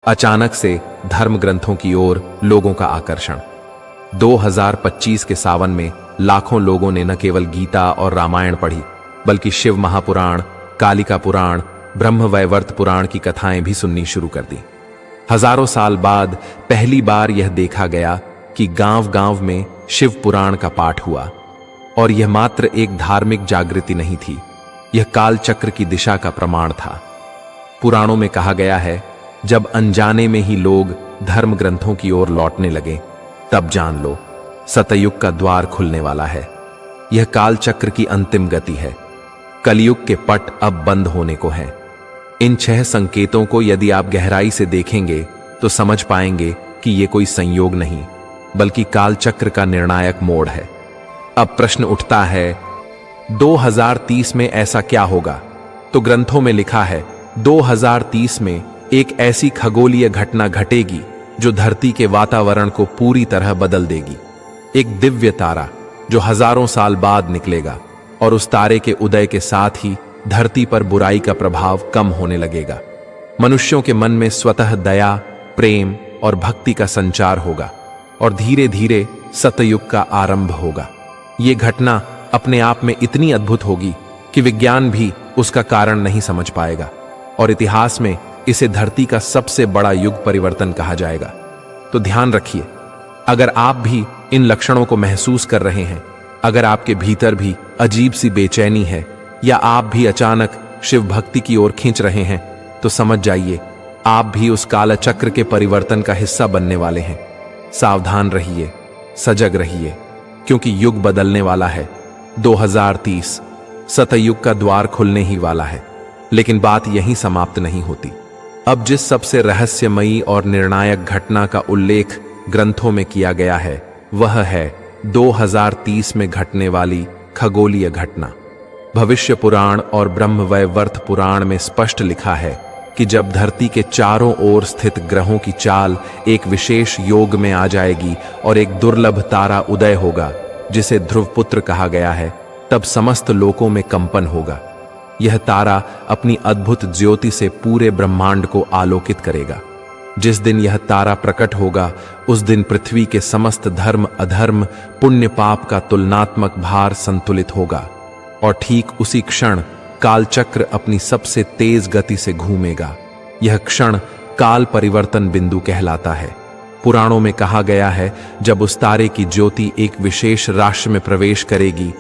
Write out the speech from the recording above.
अचानक से धर्म ग्रंथों की ओर लोगों का आकर्षण। 2025 के सावन में लाखों लोगों ने न केवल गीता और रामायण पढ़ी, बल्कि शिव महापुराण, कालिका पुराण, ब्रह्मवैवर्त पुराण की कथाएं भी सुननी शुरू कर दी। हजारों साल बाद पहली बार यह देखा गया कि गांव-गांव में शिव पुराण का पाठ हुआ। और यह मात्र एक धार्मिक जागृति नहीं थी, यह काल चक्र की दिशा का प्रमाण था। पुराणों में कहा गया है, जब अनजाने में ही लोग धर्म ग्रंथों की ओर लौटने लगे, तब जान लो सतयुग का द्वार खुलने वाला है। यह काल चक्र की अंतिम गति है। कलयुग के पट अब बंद होने को हैं। इन 6 संकेतों को यदि आप गहराई से देखेंगे तो समझ पाएंगे कि यह कोई संयोग नहीं, बल्कि काल चक्र का निर्णायक मोड़ है। अब प्रश्न उठता है, 2030 में ऐसा क्या होगा? तो ग्रंथों में लिखा है, 2030 में एक ऐसी खगोलीय घटना घटेगी जो धरती के वातावरण को पूरी तरह बदल देगी। एक दिव्य तारा जो हजारों साल बाद निकलेगा, और उस तारे के उदय के साथ ही धरती पर बुराई का प्रभाव कम होने लगेगा। मनुष्यों के मन में स्वतः दया, प्रेम और भक्ति का संचार होगा, और धीरे धीरे सतयुग का आरंभ होगा। ये घटना अपने आप में इतनी अद्भुत होगी कि विज्ञान भी उसका कारण नहीं समझ पाएगा, और इतिहास में इसे धरती का सबसे बड़ा युग परिवर्तन कहा जाएगा। तो ध्यान रखिए, अगर आप भी इन लक्षणों को महसूस कर रहे हैं, अगर आपके भीतर भी अजीब सी बेचैनी है, या आप भी अचानक शिव भक्ति की ओर खींच रहे हैं, तो समझ जाइए आप भी उस काल चक्र के परिवर्तन का हिस्सा बनने वाले हैं। सावधान रहिए, सजग रहिए, क्योंकि युग बदलने वाला है। 2030 सतयुग का द्वार खुलने ही वाला है। लेकिन बात यहीं समाप्त नहीं होती। अब जिस सबसे रहस्यमयी और निर्णायक घटना का उल्लेख ग्रंथों में किया गया है, वह है 2030 में घटने वाली खगोलीय घटना। भविष्य पुराण और ब्रह्मवैवर्त पुराण में स्पष्ट लिखा है कि जब धरती के चारों ओर स्थित ग्रहों की चाल एक विशेष योग में आ जाएगी और एक दुर्लभ तारा उदय होगा, जिसे ध्रुवपुत्र कहा गया है, तब समस्त लोकों में कंपन होगा। यह तारा अपनी अद्भुत ज्योति से पूरे ब्रह्मांड को आलोकित करेगा। जिस दिन यह तारा प्रकट होगा, उस दिन पृथ्वी के समस्त धर्म अधर्म, पुण्य पाप का तुलनात्मक भार संतुलित होगा, और ठीक उसी क्षण कालचक्र अपनी सबसे तेज गति से घूमेगा। यह क्षण काल परिवर्तन बिंदु कहलाता है। पुराणों में कहा गया है, जब उस तारे की ज्योति एक विशेष राशि में प्रवेश करेगी,